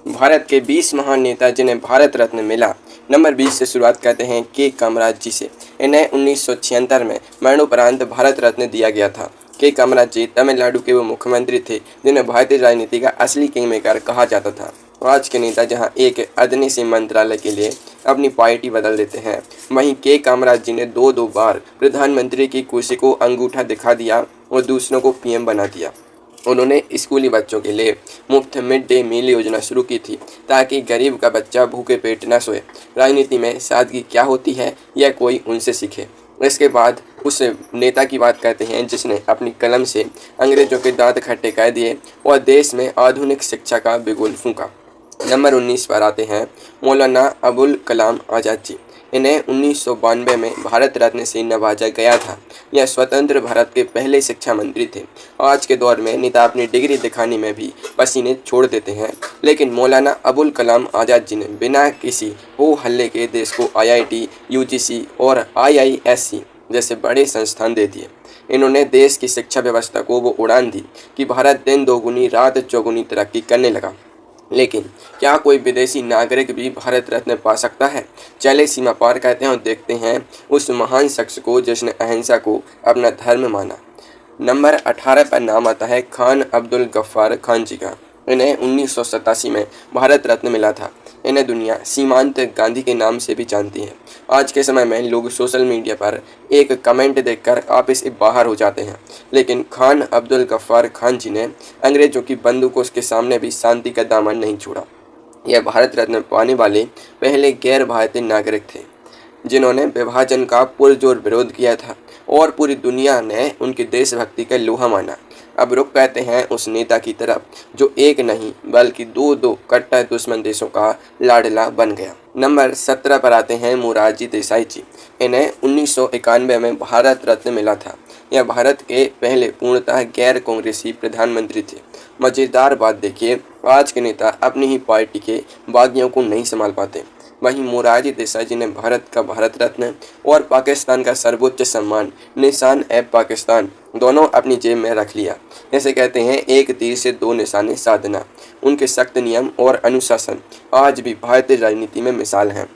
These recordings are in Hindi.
भारत के 20 महान नेता जिन्हें भारत रत्न मिला। नंबर 20 से शुरुआत करते हैं के कामराज जी से। इन्हें 1976 में मरणोपरांत भारत रत्न दिया गया था। के कामराज जी तमिलनाडु के वो मुख्यमंत्री थे जिन्हें भारतीय राजनीति का असली किंग मेकर कहा जाता था। आज के नेता जहां एक अदनी से मंत्रालय के लिए अपनी पार्टी बदल देते हैं, वहीं के कामराज जी ने दो बार प्रधानमंत्री की कुर्सी को अंगूठा दिखा दिया और दूसरों को पीएम बना दिया। उन्होंने स्कूली बच्चों के लिए मुफ्त मिड डे मील योजना शुरू की थी ताकि गरीब का बच्चा भूखे पेट न सोए। राजनीति में सादगी क्या होती है यह कोई उनसे सीखे। इसके बाद उस नेता की बात करते हैं जिसने अपनी कलम से अंग्रेजों के दांत खट्टे कर दिए और देश में आधुनिक शिक्षा का बिगुल फूंका। नंबर 19 पर आते हैं मौलाना अबुल कलाम आज़ाद जी। इन्हें 1992 में भारत रत्न से नवाजा गया था। यह स्वतंत्र भारत के पहले शिक्षा मंत्री थे। आज के दौर में नेता अपनी डिग्री दिखाने में भी पसीने छोड़ देते हैं, लेकिन मौलाना अबुल कलाम आज़ाद जी ने बिना किसी हो हल्ले के देश को IIT, UGC और IISc जैसे बड़े संस्थान दे दिए। इन्होंने देश की शिक्षा व्यवस्था को वो उड़ान दी कि भारत दिन दोगुनी रात चौगुनी तरक्की करने लगा। लेकिन क्या कोई विदेशी नागरिक भी भारत रत्न पा सकता है? चले सीमा पार करते हैं और देखते हैं उस महान शख्स को जिसने अहिंसा को अपना धर्म माना। नंबर 18 पर नाम आता है खान अब्दुल गफ्फार खान जी का। इन्हें 1987 में भारत रत्न मिला था। इन्हें दुनिया सीमांत गांधी के नाम से भी जानती है। आज के समय में लोग सोशल मीडिया पर एक कमेंट देखकर आप इससे बाहर हो जाते हैं, लेकिन खान अब्दुल गफ्फार खान जी ने अंग्रेजों की बंदूकों के सामने भी शांति का दामन नहीं छोड़ा। यह भारत रत्न पाने वाले पहले गैर भारतीय नागरिक थे जिन्होंने विभाजन का पुरजोर विरोध किया था और पूरी दुनिया ने उनकी देशभक्ति का लोहा माना। अब रुक कहते हैं उस नेता की तरफ जो एक नहीं बल्कि दो कट्टर दुश्मन देशों का लाडला बन गया। नंबर 17 पर आते हैं मोरारजी देसाई जी। इन्हें 1991 में भारत रत्न मिला था। यह भारत के पहले पूर्णतः गैर कांग्रेसी प्रधानमंत्री थे। मज़ेदार बात देखिए, आज के नेता अपनी ही पार्टी के बागियों को नहीं संभाल पाते। वहीं मोरारजी देसाई जी ने भारत का भारत रत्न और पाकिस्तान का सर्वोच्च सम्मान निशान-ए-पाकिस्तान दोनों अपनी जेब में रख लिया। जैसे कहते हैं एक तीर से दो निशाने साधना। उनके सख्त नियम और अनुशासन आज भी भारतीय राजनीति में मिसाल हैं।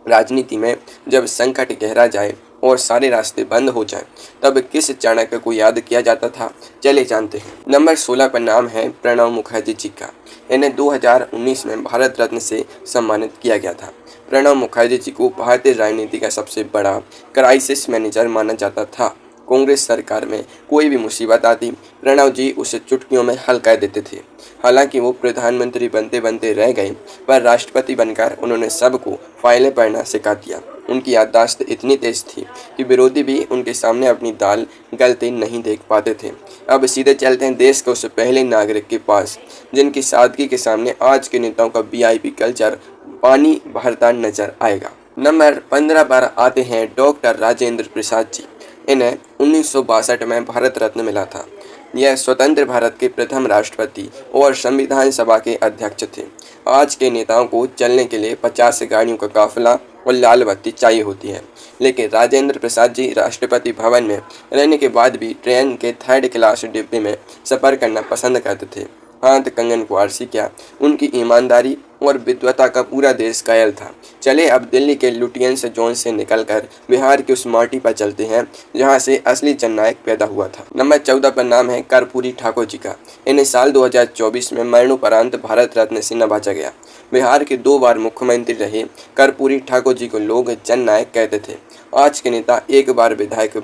राजनीति में जब संकट गहरा जाए और सारे रास्ते बंद हो जाएं, तब किस चाणक्य को याद किया जाता था, चले जानते हैं। नंबर 16 पर नाम है प्रणब मुखर्जी जी का। इन्हें 2019 में भारत रत्न से सम्मानित किया गया था। प्रणब मुखर्जी जी को भारतीय राजनीति का सबसे बड़ा क्राइसिस मैनेजर माना जाता था। कांग्रेस सरकार में कोई भी मुसीबत आती, प्रणब जी उसे चुटकियों में हल कर देते थे। हालांकि वो प्रधानमंत्री बनते बनते रह गए, पर राष्ट्रपति बनकर उन्होंने सबको फाइलें पढ़ना सिखा दिया। उनकी याददाश्त इतनी तेज थी कि विरोधी भी उनके सामने अपनी दाल गलते नहीं देख पाते थे। अब सीधे चलते हैं देश के उस पहले नागरिक के पास जिनकी सादगी के सामने आज के नेताओं का VIP कल्चर पानी भरता नजर आएगा। नंबर 15 पर आते हैं डॉक्टर राजेंद्र प्रसाद जी। इन्हें 1962 में भारत रत्न मिला था। यह स्वतंत्र भारत के प्रथम राष्ट्रपति और संविधान सभा के अध्यक्ष थे। आज के नेताओं को चलने के लिए 50 गाड़ियों का काफिला और लाल बत्ती चाहिए होती है, लेकिन राजेंद्र प्रसाद जी राष्ट्रपति भवन में रहने के बाद भी ट्रेन के 3rd क्लास डिब्बे में सफ़र करना पसंद करते थे। हाथ कंगन कुंवर सी क्या, उनकी ईमानदारी और विद्वता का पूरा देश कायल था। चले अब दिल्ली के लुटियंस जोन से निकलकर बिहार की उस माटी पर चलते हैं जहां से असली जननायक पैदा हुआ था। नंबर 14 पर नाम है कर्पूरी ठाकुर जी का। इन्हें साल 2024 में मरणोपरांत भारत रत्न से नवाजा गया। बिहार के 2 बार मुख्यमंत्री रहे कर्पूरी ठाकुर जी को लोग जननायक कहते थे। आज के नेता एक बार विधायक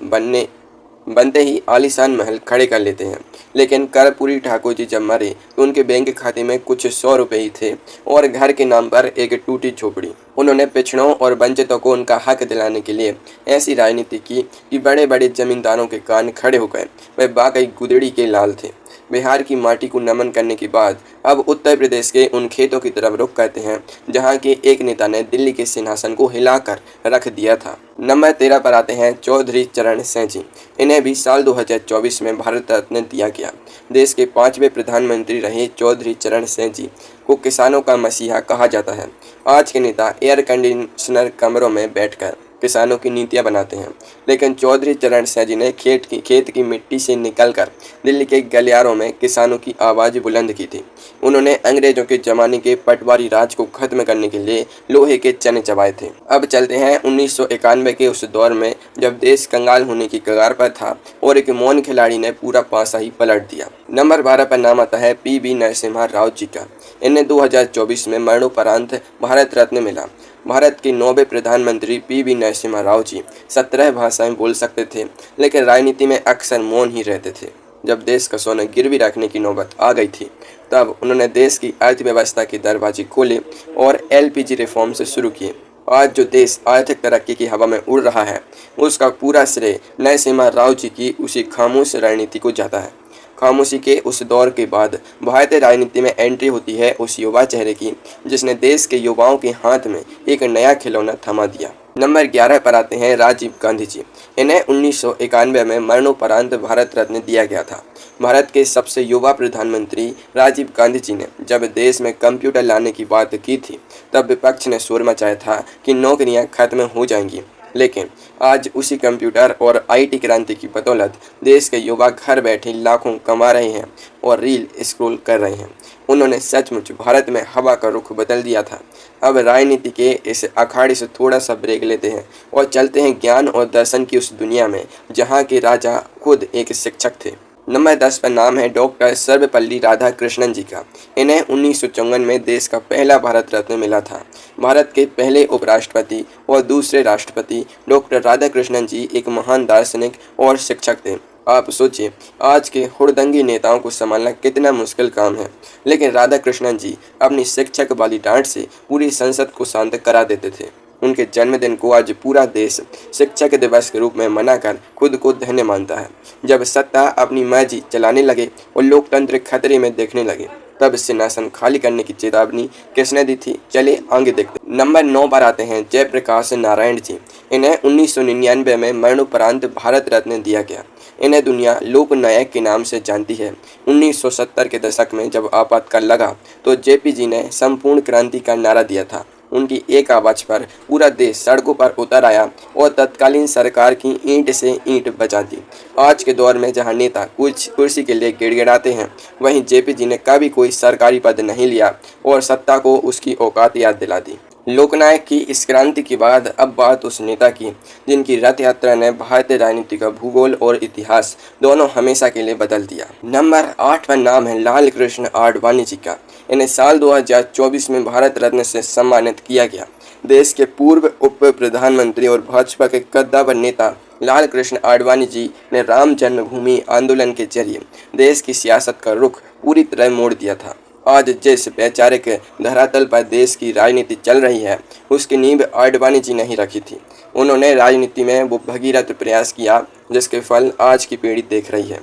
बनते ही आलीशान महल खड़े कर लेते हैं, लेकिन कर्पूरी ठाकुर जी जब मरे तो उनके बैंक खाते में कुछ 100 रुपए ही थे और घर के नाम पर एक टूटी झोपड़ी। उन्होंने पिछड़ों और वंचितों को उनका हक दिलाने के लिए ऐसी राजनीति की कि बड़े बड़े जमींदारों के कान खड़े हो गए। वे वाकई गुदड़ी के लाल थे। बिहार की माटी को नमन करने के बाद अब उत्तर प्रदेश के उन खेतों की तरफ रुख करते हैं जहां के एक नेता ने दिल्ली के सिंहासन को हिलाकर रख दिया था। नंबर 13 पर आते हैं चौधरी चरण सिंह जी। इन्हें भी साल 2024 में भारत रत्न दिया गया। देश के 5वें प्रधानमंत्री रहे चौधरी चरण सिंह जी को किसानों का मसीहा कहा जाता है। आज के नेता एयर कंडीशनर कमरों में बैठकर किसानों की नीतियां बनाते हैं। लेकिन चौधरी चरण सिंह जी ने खेत की मिट्टी से निकलकर दिल्ली के गलियारों में किसानों की आवाज़ बुलंद की थी। उन्होंने अंग्रेजों के ज़माने के पटवारी राज को खत्म करने के लिए लोहे के चने चबाए थे। अब चलते हैं 1991 के उस दौर में जब देश कंगाल होने की कगार पर था और एक मौन खिलाड़ी ने पूरा पासा ही पलट दिया। नंबर 12 पर नाम आता है पी.वी. नरसिम्हा राव जी का। इन्हें 2024 में मरणोपरांत भारत रत्न मिला। भारत के 9वें प्रधानमंत्री पी.वी. नरसिम्हा राव जी 17 भाषाएं बोल सकते थे, लेकिन राजनीति में अक्सर मौन ही रहते थे। जब देश का सोना गिरवी रखने की नौबत आ गई थी, तब उन्होंने देश की अर्थव्यवस्था के दरवाजे खोले और एलपीजी रिफॉर्म से शुरू किए। आज जो देश आर्थिक तरक्की की हवा में उड़ रहा है, उसका पूरा श्रेय नरसिम्हा राव जी की उसी खामोश रणनीति को जाता है। खामोशी के उस दौर के बाद भारतीय राजनीति में एंट्री होती है उस युवा चेहरे की, जिसने देश के युवाओं के हाथ में एक नया खिलौना थमा दिया। नंबर 11 पर आते हैं राजीव गांधी जी। इन्हें 1991 में मरणोपरांत भारत रत्न दिया गया था। भारत के सबसे युवा प्रधानमंत्री राजीव गांधी जी ने जब देश में कंप्यूटर लाने की बात की थी, तब विपक्ष ने शोर मचाया था कि नौकरियां खत्म हो जाएंगी। लेकिन आज उसी कंप्यूटर और आईटी क्रांति की बदौलत देश के युवा घर बैठे लाखों कमा रहे हैं और रील स्क्रॉल कर रहे हैं। उन्होंने सचमुच भारत में हवा का रुख बदल दिया था। अब राजनीति के इस अखाड़े से थोड़ा सा ब्रेक लेते हैं और चलते हैं ज्ञान और दर्शन की उस दुनिया में जहाँ के राजा खुद एक शिक्षक थे। नंबर 10 पर नाम है डॉक्टर सर्वपल्ली राधाकृष्णन जी का। इन्हें 1954 में देश का पहला भारत रत्न मिला था। भारत के पहले उपराष्ट्रपति और दूसरे राष्ट्रपति डॉक्टर राधाकृष्णन जी एक महान दार्शनिक और शिक्षक थे। आप सोचिए, आज के हुड़दंगी नेताओं को संभालना कितना मुश्किल काम है, लेकिन राधाकृष्णन जी अपनी शिक्षक वाली डांट से पूरी संसद को शांत करा देते थे। उनके जन्मदिन को आज पूरा देश शिक्षक दिवस के रूप में मनाकर खुद को धन्य मानता है। जब सत्ता अपनी मर्जी चलाने लगे और लोकतंत्र खतरे में देखने लगे, तब सिंहासन खाली करने की चेतावनी किसने दी थी? चलिए आगे देखते। नंबर 9 पर आते हैं जयप्रकाश नारायण जी। इन्हें 1999 में मरणोपरांत भारत रत्न दिया गया। इन्हें दुनिया लोकनायक के नाम से जानती है। 1970 के दशक में जब आपातकाल लगा, तो जेपी जी ने संपूर्ण क्रांति का नारा दिया था। उनकी एक आवाज़ पर पूरा देश सड़कों पर उतर आया और तत्कालीन सरकार की ईंट से ईंट बचा दी। आज के दौर में जहां नेता कुछ कुर्सी के लिए गिड़गिड़ाते हैं, वहीं जेपी जी ने कभी कोई सरकारी पद नहीं लिया और सत्ता को उसकी औकात याद दिला दी। लोकनायक की इस क्रांति के बाद अब बात उस नेता की जिनकी रथ यात्रा ने भारतीय राजनीति का भूगोल और इतिहास दोनों हमेशा के लिए बदल दिया। नंबर 8 पर नाम है लाल कृष्ण आडवाणी जी का। इन्हें साल 2024 में भारत रत्न से सम्मानित किया गया। देश के पूर्व उप प्रधानमंत्री और भाजपा के कद्दावर नेता लाल कृष्ण आडवाणी जी ने राम जन्मभूमि आंदोलन के जरिए देश की सियासत का रुख पूरी तरह मोड़ दिया था। आज जिस वैचारिक धरातल पर देश की राजनीति चल रही है, उसकी नींव आडवाणी जी ने ही रखी थी। उन्होंने राजनीति में वो भगीरथ प्रयास किया जिसके फल आज की पीढ़ी देख रही है।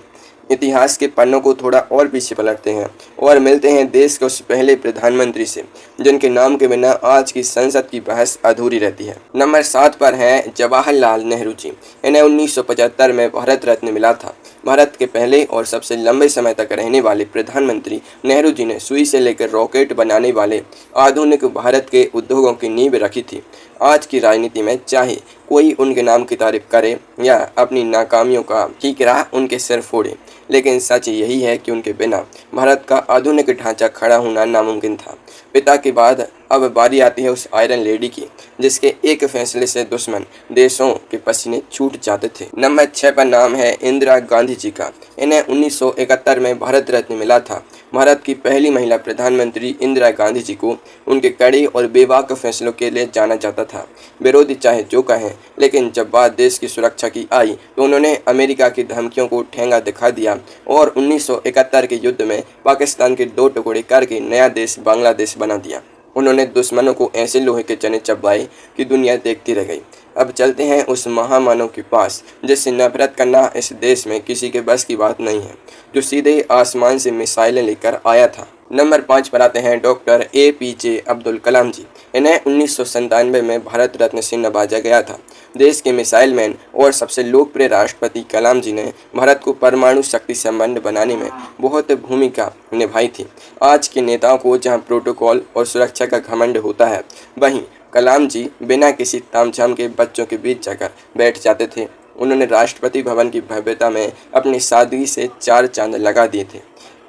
इतिहास के पन्नों को थोड़ा और पीछे पलटते हैं और मिलते हैं देश के उस पहले प्रधानमंत्री से जिनके नाम के बिना आज की संसद की बहस अधूरी रहती है। नंबर 7 पर हैं जवाहरलाल नेहरू जी। इन्हें 1975 में भारत रत्न मिला था। भारत के पहले और सबसे लंबे समय तक रहने वाले प्रधानमंत्री नेहरू जी ने सुई से लेकर रॉकेट बनाने वाले आधुनिक भारत के उद्योगों की नींव रखी थी। आज की राजनीति में चाहे कोई उनके नाम की तारीफ करे या अपनी नाकामियों का ठीकरा उनके सिर फोड़े, लेकिन सच यही है कि उनके बिना भारत का आधुनिक ढांचा खड़ा होना नामुमकिन था। पिता के बाद अब बारी आती है उस आयरन लेडी की जिसके एक फैसले से दुश्मन देशों के पसीने छूट जाते थे। नंबर 6 पर नाम है इंदिरा गांधी जी का। इन्हें 1971 में भारत रत्न मिला था। भारत की पहली महिला प्रधानमंत्री इंदिरा गांधी जी को उनके कड़े और बेबाक फैसलों के लिए जाना जाता था। विरोधी चाहे जो कहें, लेकिन जब बात देश की सुरक्षा की आई तो उन्होंने अमेरिका की धमकियों को ठेंगा दिखा दिया और 1971 के युद्ध में पाकिस्तान के 2 टुकड़े करके नया देश बांग्लादेश बना दिया। उन्होंने दुश्मनों को ऐसे लोहे के चने चबाए कि दुनिया देखती रह गई। अब चलते हैं उस महामानव के पास जिससे नफरत करना इस देश में किसी के बस की बात नहीं है, जो सीधे आसमान से मिसाइलें लेकर आया था। नंबर 5 पर आते हैं डॉक्टर APJ अब्दुल कलाम जी। इन्हें 1997 में भारत रत्न से नवाजा गया था। देश के मिसाइल मैन और सबसे लोकप्रिय राष्ट्रपति कलाम जी ने भारत को परमाणु शक्ति संपन्न बनाने में बहुत भूमिका निभाई थी। आज के नेताओं को जहां प्रोटोकॉल और सुरक्षा का घमंड होता है, वहीं कलाम जी बिना किसी तामझाम के बच्चों के बीच जाकर बैठ जाते थे। उन्होंने राष्ट्रपति भवन की भव्यता में अपनी सादगी से 4 चांद लगा दिए थे।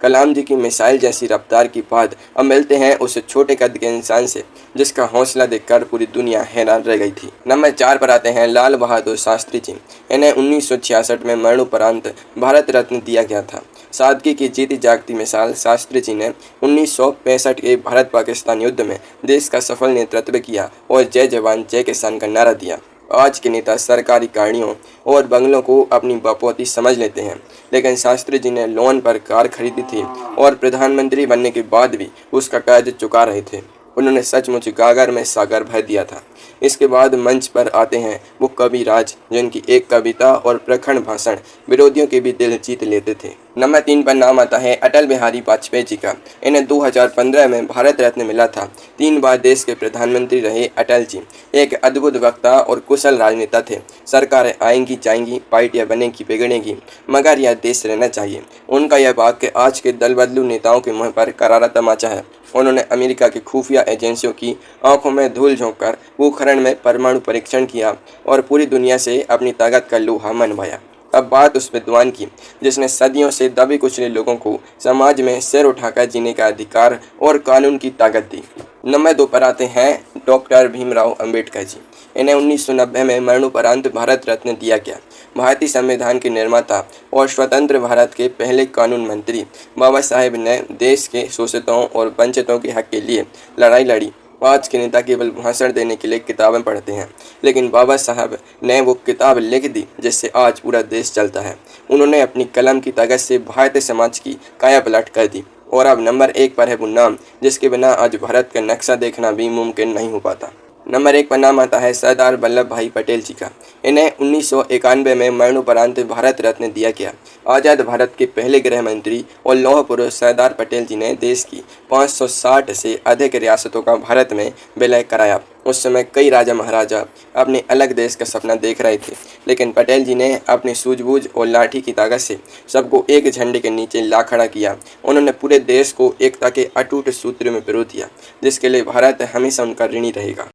कलाम जी की मिसाइल जैसी रफ्तार की बात अब मिलते हैं उस छोटे कद के इंसान से जिसका हौसला देखकर पूरी दुनिया हैरान रह गई थी। नंबर 4 पर आते हैं लाल बहादुर शास्त्री जी। इन्हें 1966 में मरणोपरांत भारत रत्न दिया गया था। सादगी की जीती जागती मिसाल शास्त्री जी ने 1965 के भारत पाकिस्तान युद्ध में देश का सफल नेतृत्व किया और जय जवान जय किसान का नारा दिया। आज के नेता सरकारी गाड़ियों और बंगलों को अपनी बपौती समझ लेते हैं, लेकिन शास्त्री जी ने लोन पर कार खरीदी थी और प्रधानमंत्री बनने के बाद भी उसका कर्ज चुका रहे थे। उन्होंने सचमुच गागर में सागर भर दिया था। इसके बाद मंच पर आते हैं वो कविराज जिनकी एक कविता और प्रखर भाषण विरोधियों के भी दिल जीत लेते थे। नंबर 3 पर नाम आता है अटल बिहारी वाजपेयी जी का। इन्हें 2015 में भारत रत्न मिला था। 3 बार देश के प्रधानमंत्री रहे अटल जी एक अद्भुत वक्ता और कुशल राजनेता थे। सरकारें आएंगी जाएंगी, पार्टियां बनेगी बिगड़ेंगी, मगर यह देश रहना चाहिए। उनका यह वाक्य आज के दल बदलू नेताओं के मुंह पर करारा तमाचा है। उन्होंने अमेरिका की खुफिया एजेंसियों की आंखों में धूल झोंककर पोखरण में परमाणु परीक्षण किया और पूरी दुनिया से अपनी ताकत का लोहा मनवाया। अब बात उस विद्वान की जिसने सदियों से दबे कुचले लोगों को समाज में सिर उठाकर जीने का अधिकार और कानून की ताकत दी। नंबर 2 पर आते हैं डॉक्टर भीमराव अंबेडकर जी। इन्हें 1990 में मरणोपरांत भारत रत्न दिया गया। भारतीय संविधान के निर्माता और स्वतंत्र भारत के पहले कानून मंत्री बाबा साहेब ने देश के शोषितों और वंचितों के हक के लिए लड़ाई लड़ी। आज के नेता केवल भाषण देने के लिए किताबें पढ़ते हैं, लेकिन बाबा साहब ने वो किताब लिख दी जिससे आज पूरा देश चलता है। उन्होंने अपनी कलम की ताकत से भारतीय समाज की काया पलट कर दी। और अब नंबर 1 पर है वो नाम जिसके बिना आज भारत का नक्शा देखना भी मुमकिन नहीं हो पाता। नंबर 1 पर नाम आता है सरदार वल्लभ भाई पटेल जी का। इन्हें 1991 में मरणोपरांत भारत रत्न दिया गया। आज़ाद भारत के पहले गृह मंत्री और लौह पुरुष सरदार पटेल जी ने देश की 560 से अधिक रियासतों का भारत में विलय कराया। उस समय कई राजा महाराजा अपने अलग देश का सपना देख रहे थे, लेकिन पटेल जी ने अपनी सूझबूझ और लाठी की ताकत से सबको एक झंडे के नीचे ला खड़ा किया। उन्होंने पूरे देश को एकता के अटूट सूत्र में पिरो दिया, जिसके लिए भारत हमेशा उनका ऋणी रहेगा।